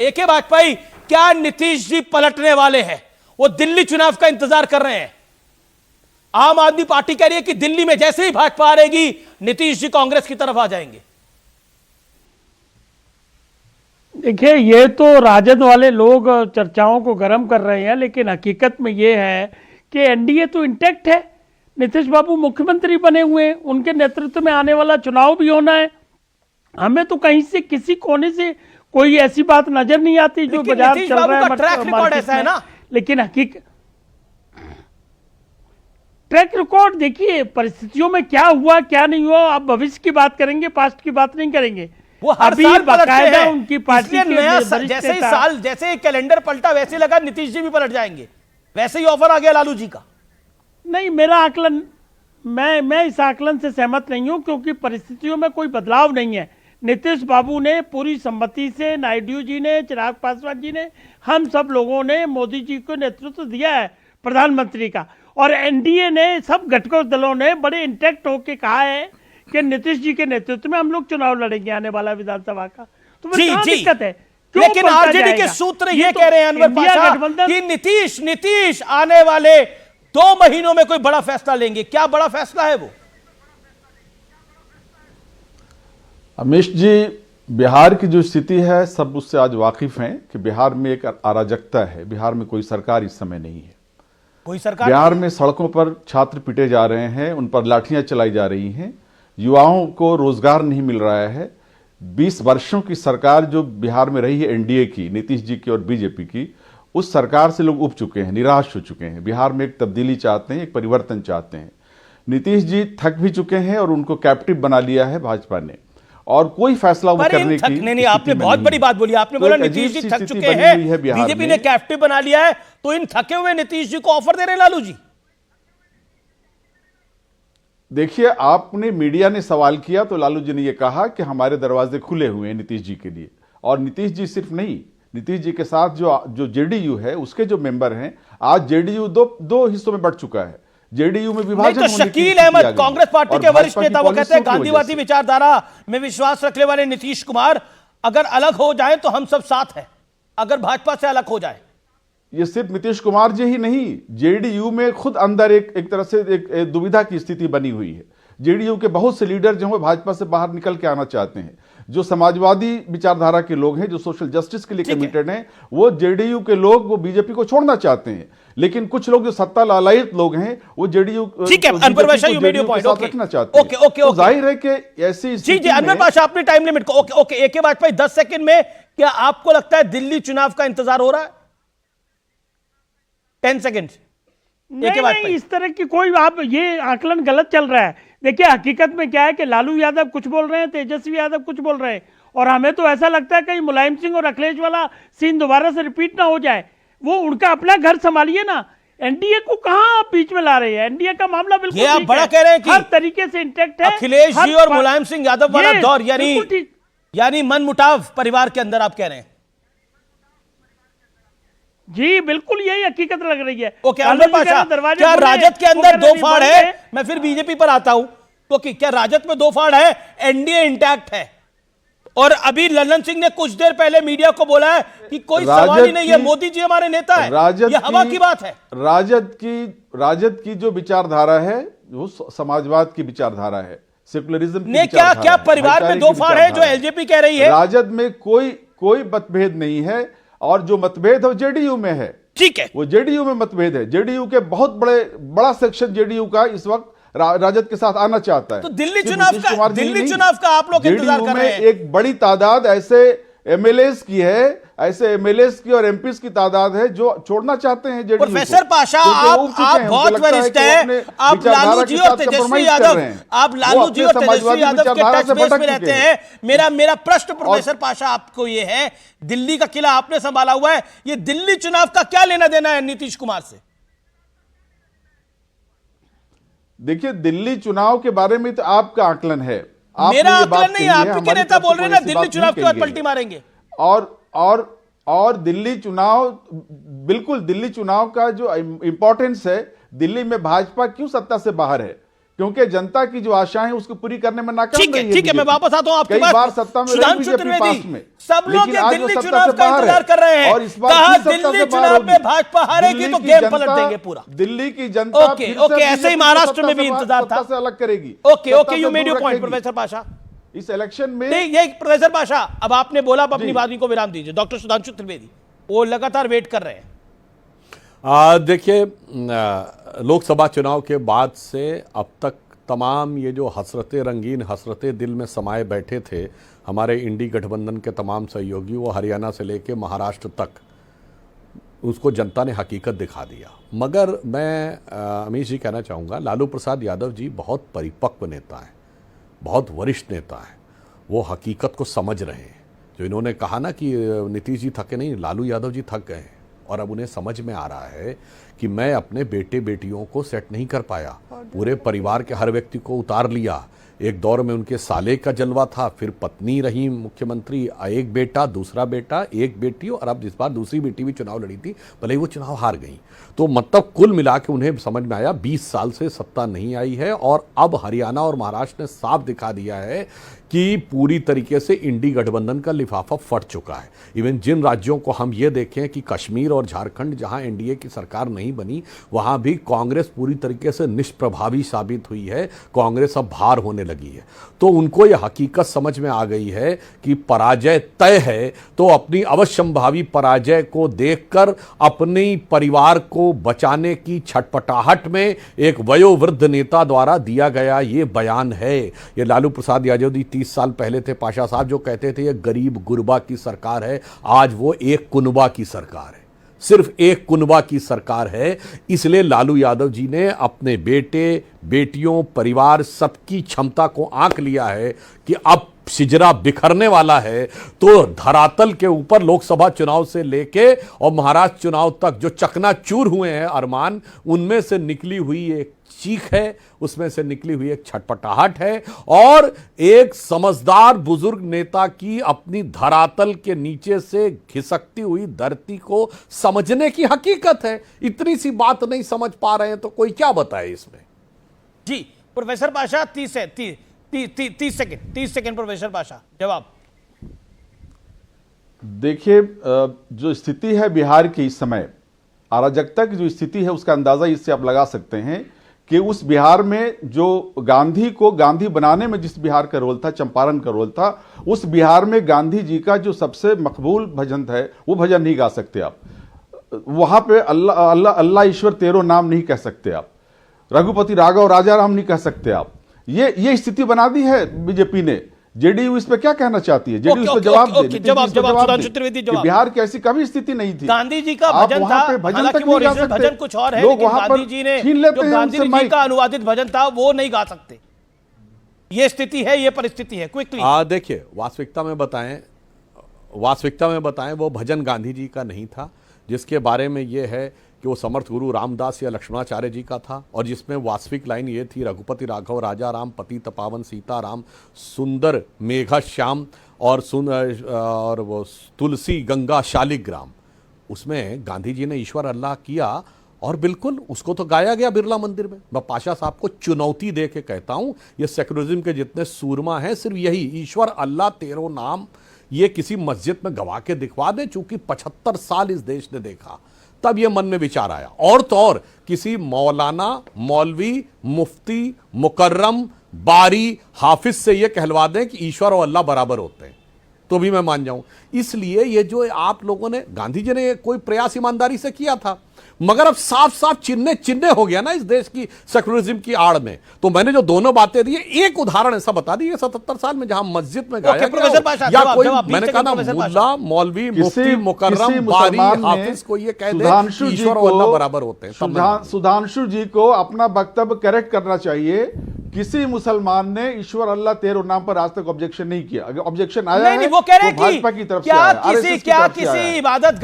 एके वाजपेयी क्या नीतीश जी पलटने वाले हैं? वो दिल्ली चुनाव का इंतजार कर रहे हैं। आम आदमी पार्टी कह रही है कि दिल्ली में जैसे ही भाजपा हारेगी नीतीश जी कांग्रेस की तरफ आ जाएंगे। देखिए, ये तो राजद वाले लोग चर्चाओं को गर्म कर रहे हैं, लेकिन हकीकत में ये है कि एनडीए तो इंटैक्ट है। नीतीश बाबू मुख्यमंत्री बने हुए हैं, उनके नेतृत्व में आने वाला चुनाव भी होना है। हमें तो कहीं से किसी कोने से कोई ऐसी बात नजर नहीं आती जो बाजार चल रहा है। ट्रैक रिकॉर्ड ऐसा है ना, लेकिन हकीकत ट्रैक रिकॉर्ड देखिए, परिस्थितियों में क्या हुआ क्या नहीं हुआ, आप भविष्य की बात करेंगे, पास्ट की बात नहीं करेंगे। वो हर अभी साल बाकायदा उनकी पार्टी के नया जैसे ही साल जैसे ही कैलेंडर पलटा वैसे लगा नीतीश जी भी पलट जाएंगे, वैसे ही ऑफर आ गया लालू जी का। नहीं, मेरा आकलन, मैं इस आकलन से सहमत नहीं हूं, क्योंकि परिस्थितियों में कोई बदलाव नहीं है। नीतीश बाबू ने पूरी सम्मति से, नायडू जी ने, चिराग पासवान जी ने, हम सब लोगों ने मोदी जी को नेतृत्व दिया है प्रधानमंत्री का, और एनडीए ने, सब घटकों दलों ने बड़े इंटैक्ट होकर कहा है कि नीतीश जी के नेतृत्व में हम लोग चुनाव लड़ेंगे आने वाला विधानसभा का। तो क्या दिक्कत है? लेकिन आरजेडी के सूत्र ये कह रहे हैं अनवर पाशा कि नीतीश आने वाले 2 महीनों में कोई बड़ा फैसला लेंगे। क्या बड़ा फैसला है वो? अमीश जी, बिहार की जो स्थिति है सब उससे आज वाकिफ हैं कि बिहार में एक अराजकता है। बिहार में कोई सरकार इस समय नहीं है। कोई सरकार बिहार में सड़कों पर छात्र पीटे जा रहे हैं, उन पर लाठियां चलाई जा रही हैं, युवाओं को रोजगार नहीं मिल रहा है। 20 वर्षों की सरकार जो बिहार में रही है एनडीए की, नीतीश जी की और बीजेपी की, उस सरकार से लोग उब चुके हैं, निराश हो चुके हैं। बिहार में एक तब्दीली चाहते हैं, एक परिवर्तन चाहते हैं। नीतीश जी थक भी चुके हैं और उनको कैप्टिव बना लिया है भाजपा ने, और कोई फैसला वो करने की नहीं, आपने बहुत बड़ी बात बोली। आपने बोला नीतीश जी थक चुके हैं, बीजेपी ने कैप्टिव बना लिया है, तो इन थके हुए नीतीश जी को ऑफर दे रहे हैं लालू जी। देखिए, आपने, मीडिया ने सवाल किया तो लालू जी ने यह कहा कि हमारे दरवाजे खुले हुए हैं नीतीश जी के लिए। और नीतीश जी सिर्फ नहीं, नीतीश जी के साथ जो जेडीयू है उसके जो मेंबर हैं, आज जेडीयू दो हिस्सों में बढ़ चुका है। जेडीयू में विभाजन। तो शकील अहमद कांग्रेस पार्टी के वरिष्ठ नेता, वो कहते हैं गांधीवादी विचारधारा में विश्वास रखने वाले नीतीश कुमार अगर अलग हो जाए तो हम सब साथ हैं, अगर भाजपा से अलग हो जाए। ये सिर्फ नीतीश कुमार जी ही नहीं, जेडीयू में खुद अंदर एक तरह से एक दुविधा की स्थिति बनी हुई है। जेडीयू के बहुत से लीडर जो है भाजपा से बाहर निकल के आना चाहते हैं। जो समाजवादी विचारधारा के लोग हैं, जो सोशल जस्टिस के लिए कमिटेड हैं, वो जेडीयू के लोग वो बीजेपी को छोड़ना चाहते हैं। लेकिन कुछ लोग जो सत्ता लालयित लोग हैं वो जेडीयू रखना चाहते हैं। तो जाहिर है कि ऐसी जी अनवर पाशा, अपनी टाइम लिमिट को ओके एके वाजपेयी 10 सेकंड में, क्या आपको लगता है दिल्ली चुनाव का इंतजार हो रहा है? 10 सेकंड। नहीं, इस तरह की कोई, आप ये आकलन गलत चल रहा है। देखिए, हकीकत में क्या है कि लालू यादव कुछ बोल रहे हैं, तेजस्वी यादव कुछ बोल रहे हैं, और हमें तो ऐसा लगता है कहीं मुलायम सिंह और अखिलेश वाला सीन दोबारा से रिपीट ना हो जाए। वो उनका अपना घर संभालिए ना, एनडीए को कहां आप बीच में ला रहे हैं? एनडीए का मामला बिल्कुल आप बड़ा कह रहे हैं कि हर तरीके से इंटैक्ट है। अखिलेश जी और मुलायम सिंह यादव वाला दौर, यानी मनमुटाव परिवार के अंदर, आप कह रहे हैं? जी बिल्कुल, यही हकीकत लग रही है। ओके अनवर पाशा, क्या राजद के अंदर 2 फाड़ है? मैं फिर बीजेपी पर आता हूं। तो क्या राजद में 2 फाड़ है? एनडीए इंटैक्ट है, और अभी ललन सिंह ने कुछ देर पहले मीडिया को बोला है कि कोई सवाल ही नहीं है, मोदी जी हमारे नेता है। ये हवा की बात है। राजद की जो विचारधारा है वो समाजवाद की विचारधारा है, सेकुलरिज्म की। क्या परिवार में 2 फाड़ है जो एलजेपी कह रही है? राजद में कोई मतभेद नहीं है, और जो मतभेद है वो जेडीयू में है। ठीक है, वो जेडीयू में मतभेद है। जेडीयू के बहुत बड़ा सेक्शन जेडीयू का इस वक्त राजद के साथ आना चाहता है। तो दिल्ली चुनाव का आप लोग इंतजार कर रहे हैं। एक बड़ी तादाद ऐसे एमएलएस की है, ऐसे एमएलएस की और एमपीस की तादाद है जो छोड़ना चाहते हैं जेडीयू। प्रोफेसर पाशा, आप बहुत वरिष्ठ हैं, आप लालू जी और तेजस्वी यादव के टच बेस में रहते हैं। मेरा प्रश्न प्रोफेसर पाशा आपको ये है, दिल्ली का किला आपने संभाला हुआ है, ये दिल्ली चुनाव का क्या लेना देना है नीतीश कुमार से? देखिए, दिल्ली चुनाव के बारे में तो आपका आकलन है, मेरा आकलन नहीं, आपके नेता बोल रहे हैं ना दिल्ली चुनाव के बाद पलटी मारेंगे। और दिल्ली चुनाव, बिल्कुल दिल्ली चुनाव का जो इंपॉर्टेंस है, दिल्ली में भाजपा क्यों सत्ता से बाहर है? क्योंकि जनता की जो आशाएं हैं उसको पूरी करने में नाकाम ठीक रही है, ठीक है, मैं बीजेपी। वापस आता हूं आपके कई पास। बार सत्ता में रही सुधांशु बीजेपी त्रिवेदी, पास में, सब लोग लेकिन ये आज वो दिल्ली सत्ता चुनाव से का बाहर इंतजार है। कर रहे हैं। और इस बार कहा फिर सत्ता दिल्ली से बाहर चुनाव होगी। में भाजपा हारेगी दिल्ली तो की गेम जनता- पलट देंगे पूरा। दिल्ली की जनता ओके, फिर से ओके, ऐसे ही बीजेपी को महाराष्ट्र में सत्ता भी से इंतजार था। सत्ता से अलग करेगी, ओके, सत्ता ओके, से यू मेड दूर योर पॉइंट रखेगी। प्रोफेसर पाशा। इस इलेक्शन में ये प्रोफेसर पाशा, अब आपने बोला, अब अपनी जी। वादी को विराम दीजिए। डॉक्टर सुधांशु त्रिवेदी वो लगातार वेट कर रहे हैं। देखिए, लोकसभा चुनाव के बाद से अब तक तमाम ये जो हसरतें, रंगीन हसरतें दिल में समाये बैठे थे हमारे इंडी गठबंधन के तमाम सहयोगी, वो हरियाणा से लेके महाराष्ट्र तक, उसको जनता ने हकीकत दिखा दिया। मगर मैं अमीश जी कहना चाहूँगा, लालू प्रसाद यादव जी बहुत परिपक्व नेता हैं, बहुत वरिष्ठ नेता हैं। वो हकीकत को समझ रहे हैं। जो इन्होंने कहा ना कि नीतीश जी थके नहीं, लालू यादव जी थक गए हैं। और अब उन्हें समझ में आ रहा है कि मैं अपने बेटे बेटियों को सेट नहीं कर पाया, पूरे परिवार के हर व्यक्ति को उतार लिया। एक दौर में उनके साले का जलवा था, फिर पत्नी रही मुख्यमंत्री, एक बेटा, दूसरा बेटा, एक बेटी, और अब इस बार दूसरी बेटी भी चुनाव लड़ी थी, भले ही वो चुनाव हार गई। तो मतलब कुल मिला के उन्हें समझ में आया 20 साल से सत्ता नहीं आई है, और अब हरियाणा और महाराष्ट्र ने साफ दिखा दिया है कि पूरी तरीके से इंडी गठबंधन का लिफाफा फट चुका है। इवन जिन राज्यों को हम ये देखें कि कश्मीर और झारखंड, जहां एनडीए की सरकार नहीं बनी, वहां भी कांग्रेस पूरी तरीके से निष्प्रभावी साबित हुई है। कांग्रेस अब भार होने लगी है। तो उनको यह हकीकत समझ में आ गई है कि पराजय तय है, तो अपनी अवश्यंभावी पराजय को देखकर अपने परिवार को बचाने की छटपटाहट में एक वयोवृद्ध नेता द्वारा दिया गया ये बयान है। ये लालू प्रसाद यादव जी 30 साल पहले थे पाशा साहब, जो कहते थे ये गरीब गुरबा की सरकार है, आज वो एक कुनबा की सरकार है, सिर्फ एक कुनबा की सरकार है। इसलिए लालू यादव जी ने अपने बेटे बेटियों, परिवार, सबकी क्षमता को आंक लिया है कि अब सिजरा बिखरने वाला है। तो धरातल के ऊपर लोकसभा चुनाव से लेके और महाराष्ट्र चुनाव तक जो चकनाचूर हुए हैं अरमान, उनमें से निकली हुई एक चीख है, उसमें से निकली हुई एक छटपटाहट है, और एक समझदार बुजुर्ग नेता की अपनी धरातल के नीचे से खिसकती हुई धरती को समझने की हकीकत है। इतनी सी बात नहीं समझ पा रहे हैं तो कोई क्या बताए इसमें। जी professor Pasha, 30 second professor Pasha, जवाब। देखिए, जो स्थिति है बिहार की इस समय, अराजकता की जो स्थिति है उसका अंदाजा इससे आप लगा सकते हैं कि उस बिहार में जो गांधी को गांधी बनाने में जिस बिहार का रोल था, चंपारण का रोल था, उस बिहार में गांधी जी का जो सबसे मकबूल भजन है वो भजन नहीं गा सकते आप। वहां पे अल्लाह अल्लाह अल्लाह ईश्वर तेरो नाम नहीं कह सकते आप, रघुपति राघव राजा राम नहीं कह सकते आप। ये स्थिति बना दी है बीजेपी ने। जेडीयू इस पे क्या कहना चाहती है? जेडीयू इस पे जवाब दे। जवाब सुधांशु त्रिवेदी, जवाब। बिहार की ऐसी कभी स्थिति नहीं थी। गांधी जी का आप भजन वहां था, पे भजन हालांकि तक वो नहीं गा ओरिजिनल सकते। भजन कुछ और है, लोग लेकिन वहां गांधी पर जी ने छीन लेते जो हैं गांधी उनसे जी माइक। का अनुवादित भजन था वो नहीं गा सकते। ये स्थिति है, ये परिस्थिति है। क्विकली देखिए, वास्तविकता में बताएं वो भजन गांधी जी का नहीं था, जिसके बारे में ये है कि वो समर्थ गुरु रामदास या लक्ष्मणाचार्य जी का था, और जिसमें वास्तविक लाइन ये थी, रघुपति राघव राजा राम, पति तपावन सीता राम, सुंदर मेघा श्याम, और वो तुलसी गंगा शालिग्राम। उसमें गांधी जी ने ईश्वर अल्लाह किया, और बिल्कुल उसको तो गाया गया बिरला मंदिर में। मैं पाशा साहब को चुनौती दे के कहता हूं, ये सेक्युलरिज्म के जितने सूरमा हैं, सिर्फ यही ईश्वर अल्लाह तेरो नाम ये किसी मस्जिद में गवा के दिखवा दे, चूंकि 75 साल इस देश ने देखा, तब ये मन में विचार आया। और तो और किसी मौलाना, मौलवी, मुफ्ती, मुकर्रम, बारी, हाफिज से ये कहलवा दें कि ईश्वर और अल्लाह बराबर होते हैं, तो भी मैं मान जाऊं। इसलिए ये जो आप लोगों ने, गांधी जी ने कोई प्रयास ईमानदारी से किया था, मगर अब साफ साफ चिन्ह हो गया ना इस देश की सेक्युलरिज्म की आड़ में। तो मैंने जो दोनों बातें दी, एक उदाहरण ऐसा बता दी, 77 साल में जहां मस्जिद में गाया गया, या कोई मैंने कहा ना, मुल्ला, मौलवी, मुफ्ती, मुकर्रम, बारी, हाफिज को ये कह दे ईश्वर और अल्लाह बराबर होते हैं। सुधांशु जी को अपना वक्तव्य करेक्ट करना चाहिए। किसी मुसलमान ने ईश्वर अल्लाह तेरो नाम पर आज तक ऑब्जेक्शन नहीं किया। अगर ऑब्जेक्शन आया है वो कह रहे तो भाजपा की तरफ से क्या किसी इबादत